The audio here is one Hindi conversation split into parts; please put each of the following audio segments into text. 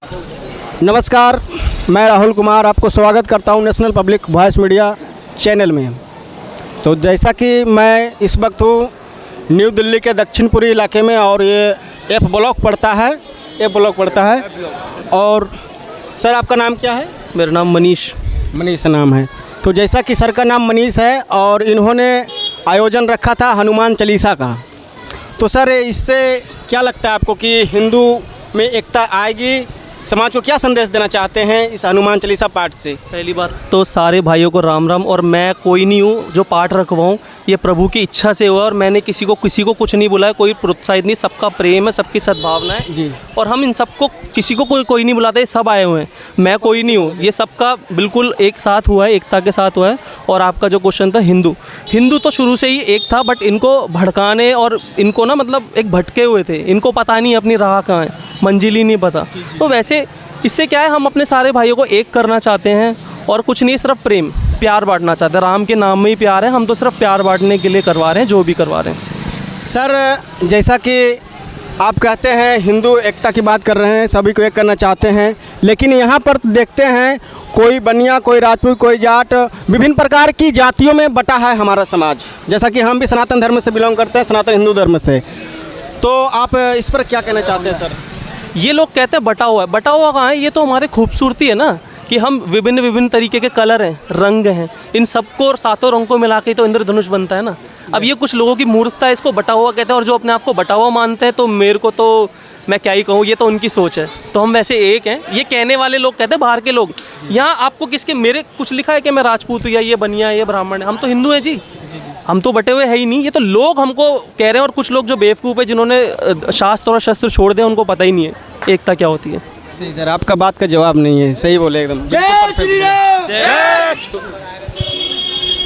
नमस्कार, मैं राहुल कुमार आपको स्वागत करता हूं national public voice media channel में। तो जैसा कि मैं इस वक्त हूँ न्यू दिल्ली के दक्षिणपुरी इलाके में और ये एफ ब्लॉक पड़ता है। और सर आपका नाम क्या है? मेरा नाम मनीष नाम है। तो जैसा कि सर का नाम मनीष है और इन्होंने आयोजन रखा था हनुमान चालीसा का, तो सर इससे क्या लगता है आपको कि हिंदू में एकता आएगी? समाज को क्या संदेश देना चाहते हैं इस हनुमान चालीसा पाठ से? पहली बात तो सारे भाइयों को राम राम। और मैं कोई नहीं हूँ जो पाठ रखवाऊँ, ये प्रभु की इच्छा से हुआ और मैंने किसी को कुछ नहीं बुलाया, कोई प्रोत्साहित नहीं। सबका प्रेम है, सबकी सद्भावना है जी। और हम इन सबको किसी को कोई नहीं बुलाते, सब आए हुए हैं। मैं कोई नहीं हूँ, ये सबका बिल्कुल एक साथ हुआ है, एकता के साथ हुआ है। और आपका जो क्वेश्चन था हिंदू तो शुरू से ही एक था, बट इनको भड़काने और इनको ना मतलब एक भटके हुए थे, इनको पता नहीं अपनी राह कहाँ है, मंजिल ही नहीं पता। तो वैसे इससे क्या है, हम अपने सारे भाइयों को एक करना चाहते हैं और कुछ नहीं, सिर्फ प्यार बांटना चाहते हैं। राम के नाम में ही प्यार है, हम तो सिर्फ प्यार बांटने के लिए करवा रहे हैं जो भी करवा रहे हैं। सर जैसा कि आप कहते हैं हिंदू एकता की बात कर रहे हैं, सभी को एक करना चाहते हैं, लेकिन यहाँ पर देखते हैं कोई बनिया, कोई राजपूत, कोई जाट, विभिन्न प्रकार की जातियों में बटा है हमारा समाज। जैसा कि हम भी सनातन धर्म से बिलोंग करते हैं, सनातन हिंदू धर्म से। तो आप इस पर क्या कहना चाहते हैं सर? ये लोग कहते हैं बटा हुआ है, बटा हुआ कहाँ है? ये तो हमारी खूबसूरती है ना, कि हम विभिन्न तरीके के कलर हैं, रंग हैं, इन सबको और सातों रंग को मिला के तो इंद्रधनुष बनता है ना। अब ये कुछ लोगों की मूर्खता है, इसको बटा हुआ कहते हैं, और जो अपने आप को बटा हुआ मानते हैं तो मेरे को तो मैं क्या ही कहूँ, ये तो उनकी सोच है। तो हम वैसे एक हैं, ये कहने वाले लोग कहते हैं बाहर के लोग। यहाँ आपको किसके मेरे कुछ लिखा है कि मैं राजपूत हूँ या ये बनिया है, ये ब्राह्मण है? हम तो हिंदू हैं जी, हम तो बटे हुए है ही नहीं। ये तो लोग हमको कह रहे हैं, और कुछ लोग जो बेवकूफ़ है जिन्होंने शास्त्र और शस्त्र छोड़ दिया, उनको पता ही नहीं है एकता क्या होती है। सही सर, आपका बात का जवाब नहीं है, सही बोले एकदम। जय श्री राम।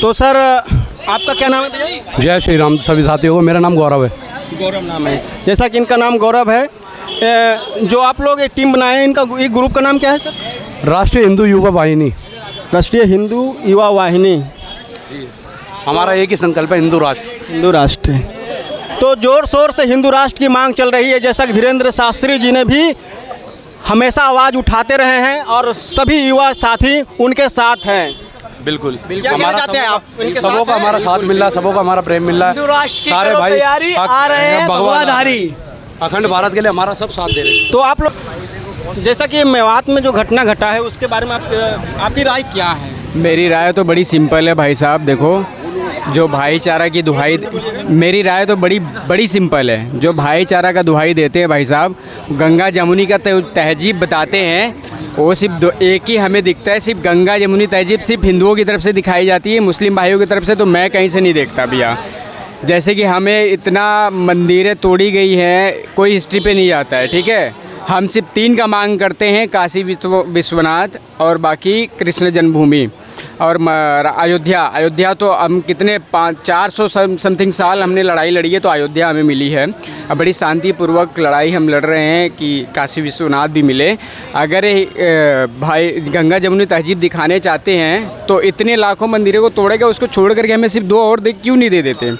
तो सर आपका क्या नाम है भैया? जय श्री राम सभी साथियों को। मेरा नाम गौरव है। गौरव नाम है। जैसा कि इनका नाम गौरव है, जो आप लोग एक टीम बनाए हैं, इनका एक ग्रुप का नाम क्या है सर? राष्ट्रीय हिंदू युवा वाहिनी। राष्ट्रीय हिंदू युवा वाहिनी। हमारा एक ही संकल्प है, हिंदू राष्ट्र। हिंदू राष्ट्र। तो जोर शोर से हिंदू राष्ट्र की मांग चल रही है, जैसा कि धीरेन्द्र शास्त्री जी ने भी हमेशा आवाज़ उठाते रहे हैं और सभी युवा साथी उनके साथ हैं। बिल्कुल क्या कहना चाहते हैं आप? सबों का हमारा साथ मिल रहा है, सबों का हमारा प्रेम मिल रहा है। सारे भाई आ रहे हैं, भगवाधारी अखंड भारत के लिए हमारा सब साथ दे रहे हैं। तो आप लोग, जैसा कि मेवात में जो घटना घटा है उसके बारे में आपकी राय क्या है? मेरी राय तो बड़ी सिंपल है भाई साहब। देखो, जो भाईचारा की दुहाई, मेरी राय तो बड़ी सिंपल है। जो भाईचारा का दुहाई देते हैं भाई साहब, गंगा जमुनी का तहजीब बताते हैं, वो सिर्फ एक ही हमें दिखता है। सिर्फ गंगा जमुनी तहजीब सिर्फ हिंदुओं की तरफ से दिखाई जाती है, मुस्लिम भाइयों की तरफ से तो मैं कहीं से नहीं देखता भैया। जैसे कि हमें इतना मंदिरें तोड़ी गई हैं, कोई हिस्ट्री पे नहीं जाता है, ठीक है। हम सिर्फ 3 का मांग करते हैं, काशी विश्वनाथ और बाकी कृष्ण जन्मभूमि और अयोध्या तो हम कितने 400 समथिंग साल हमने लड़ाई लड़ी है, तो अयोध्या हमें मिली है। अब बड़ी शांतिपूर्वक लड़ाई हम लड़ रहे हैं कि काशी विश्वनाथ भी मिले। अगर भाई गंगा जमुनी तहजीब दिखाने चाहते हैं तो इतने लाखों मंदिरों को तोड़ेगा, उसको छोड़ करके हमें सिर्फ 2 और क्यों नहीं दे देते?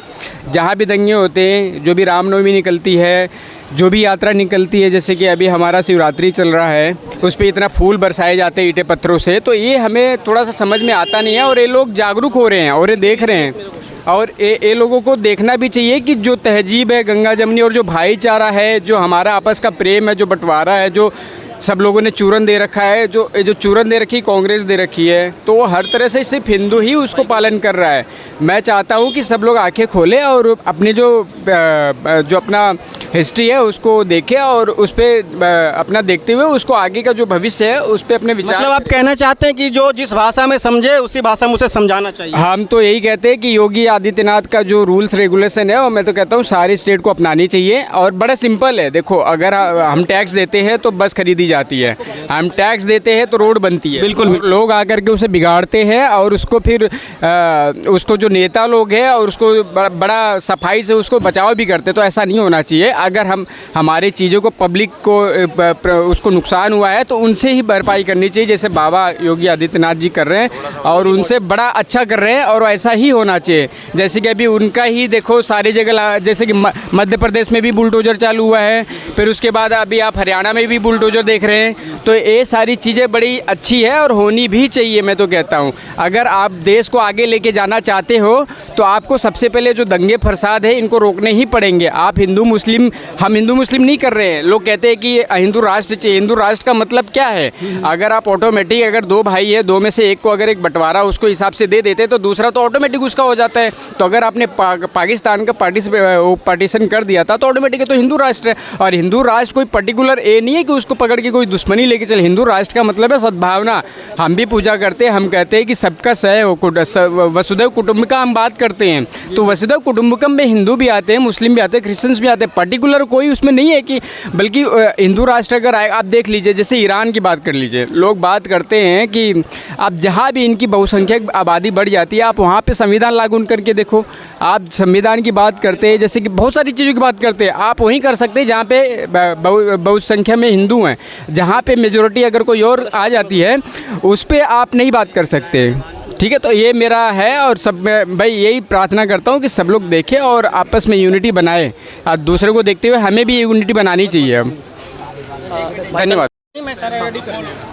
जहाँ भी दंगे होते हैं, जो भी रामनवमी निकलती है, जो भी यात्रा निकलती है, जैसे कि अभी हमारा शिवरात्रि चल रहा है, उस पर इतना फूल बरसाए जाते हैं ईंटे पत्थरों से, तो ये हमें थोड़ा सा समझ में आता नहीं है। और ये लोग जागरूक हो रहे हैं और ये देख रहे हैं, और ये लोगों को देखना भी चाहिए कि जो तहजीब है गंगा जमुनी और जो भाईचारा है, जो हमारा आपस का प्रेम है, जो बंटवारा है, जो सब लोगों ने चूरन दे रखा है, जो चूरन दे रखी कांग्रेस दे रखी है, तो वो हर तरह से सिर्फ हिंदू ही उसको पालन कर रहा है। मैं चाहता हूँ कि सब लोग आंखें खोलें और अपनी जो अपना हिस्ट्री है उसको देखें और उस पर अपना देखते हुए उसको आगे का जो भविष्य है उस पर अपने विचार। मतलब आप कहना चाहते हैं कि जो जिस भाषा में समझे उसी भाषा में उसे समझाना चाहिए? हम तो यही कहते हैं कि योगी आदित्यनाथ का जो रूल्स रेगुलेशन है, और मैं तो कहता हूँ सारी स्टेट को अपनानी चाहिए। और बड़ा सिंपल है, देखो, अगर हम टैक्स देते हैं तो बस खरीदी जाती है, हम टैक्स देते हैं तो रोड बनती है। बिल्कुल, लोग आकर के उसे बिगाड़ते हैं और उसको फिर उसको जो नेता लोग हैं और उसको बड़ा सफाई से उसको बचाव भी करते, तो ऐसा नहीं होना चाहिए। अगर हम हमारी चीज़ों को पब्लिक को उसको नुकसान हुआ है तो उनसे ही भरपाई करनी चाहिए, जैसे बाबा योगी आदित्यनाथ जी कर रहे हैं और उनसे बड़ा अच्छा कर रहे हैं और ऐसा ही होना चाहिए। जैसे कि अभी उनका ही देखो सारी जगह, जैसे कि मध्य प्रदेश में भी बुलडोजर चालू हुआ है, फिर उसके बाद अभी आप हरियाणा में भी बुलडोजर देख रहे हैं। तो ये सारी चीज़ें बड़ी अच्छी है और होनी भी चाहिए। मैं तो कहता हूँ अगर आप देश को आगे लेके जाना चाहते हो तो आपको सबसे पहले जो दंगे फसाद है इनको रोकने ही पड़ेंगे। आप हिंदू मुस्लिम, हम हिंदू मुस्लिम नहीं कर रहे हैं। लोग कहते हैं कि हिंदू राष्ट्र चाहिए। हिंदू राष्ट्र का मतलब क्या है? अगर आप ऑटोमेटिक, अगर दो भाई है, दो में से एक को अगर एक बंटवारा उसको हिसाब से दे देते तो दूसरा तो ऑटोमेटिक उसका हो जाता है। तो अगर आपने पाकिस्तान का पार्टीशन कर दिया था तो ऑटोमेटिक तो हिंदू राष्ट्र है। और हिंदू राष्ट्र कोई पर्टिकुलर ए नहीं है कि उसको पकड़ के कोई दुश्मनी लेके चले। हिंदू राष्ट्र का मतलब है सद्भावना। हम भी पूजा करते हैं, हम कहते हैं कि सबका वसुधैव कुटुंबकम हम बात करते हैं। तो वसुधैव कुटुंबकम में हिंदू भी आते हैं, मुस्लिम भी आते हैं, क्रिश्चियंस भी आते हैं। पर्टिकुलर कोई उसमें नहीं है कि, बल्कि हिंदू राष्ट्र अगर आए, आप देख लीजिए जैसे ईरान की बात कर लीजिए। लोग बात करते हैं कि आप जहाँ भी इनकी बहुसंख्यक आबादी बढ़ जाती है आप वहाँ पे संविधान लागू करके देखो। आप संविधान की बात करते हैं, जैसे कि बहुत सारी चीज़ों की बात करते हैं, आप वहीं कर सकते हैं जहाँ पे बहुसंख्या में हिंदू हैं। जहाँ पे मेजोरिटी अगर कोई और आ जाती है उस पर आप नहीं बात कर सकते। ठीक है, तो ये मेरा है और सब मैं भाई यही प्रार्थना करता हूँ कि सब लोग देखें और आपस में यूनिटी बनाए। और दूसरे को देखते हुए हमें भी यूनिटी बनानी चाहिए। अब धन्यवाद।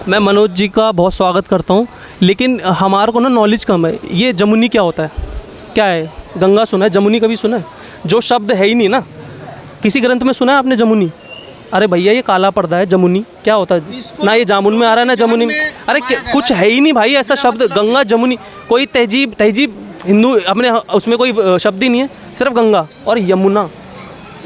मैं मनोज जी का बहुत स्वागत करता हूँ, लेकिन हमारे को ना नॉलेज कम है। ये जमुनी क्या होता है, क्या है? गंगा सुना है, जमुनी कभी सुना है? जो शब्द है ही नहीं ना, किसी ग्रंथ में सुना है आपने जमुनी? अरे भैया ये काला पर्दा है, जमुनी क्या होता है? ना ये जामुन में आ रहा है ना जमुनी में। अरे कुछ है ही नहीं भाई ऐसा शब्द। गंगा जमुनी कोई तहजीब हिंदू अपने उसमें कोई शब्द ही नहीं है, सिर्फ गंगा और यमुना।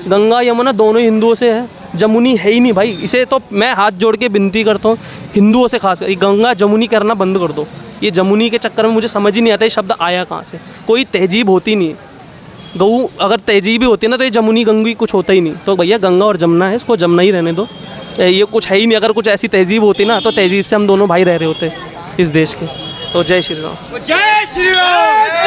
गंगा यमुना दोनों हिंदुओं से है, जमुनी है ही नहीं भाई। इसे तो मैं हाथ जोड़ के विनती करता हूँ हिंदुओं से, खास कर गंगा जमुनी करना बंद कर दो। ये जमुनी के चक्कर में मुझे समझ ही नहीं आता ये शब्द आया कहाँ से। कोई तहजीब होती नहीं है। गऊ अगर तहजीब ही होती ना तो ये जमुनी गंगी कुछ होता ही नहीं। तो भैया गंगा और जमुना है, इसको जमुना ही रहने दो। ये कुछ है ही नहीं। अगर कुछ ऐसी तहजीब होती ना तो तहजीब से हम दोनों भाई रह रहे होते इस देश के। तो जय श्री राम। जय श्री राम।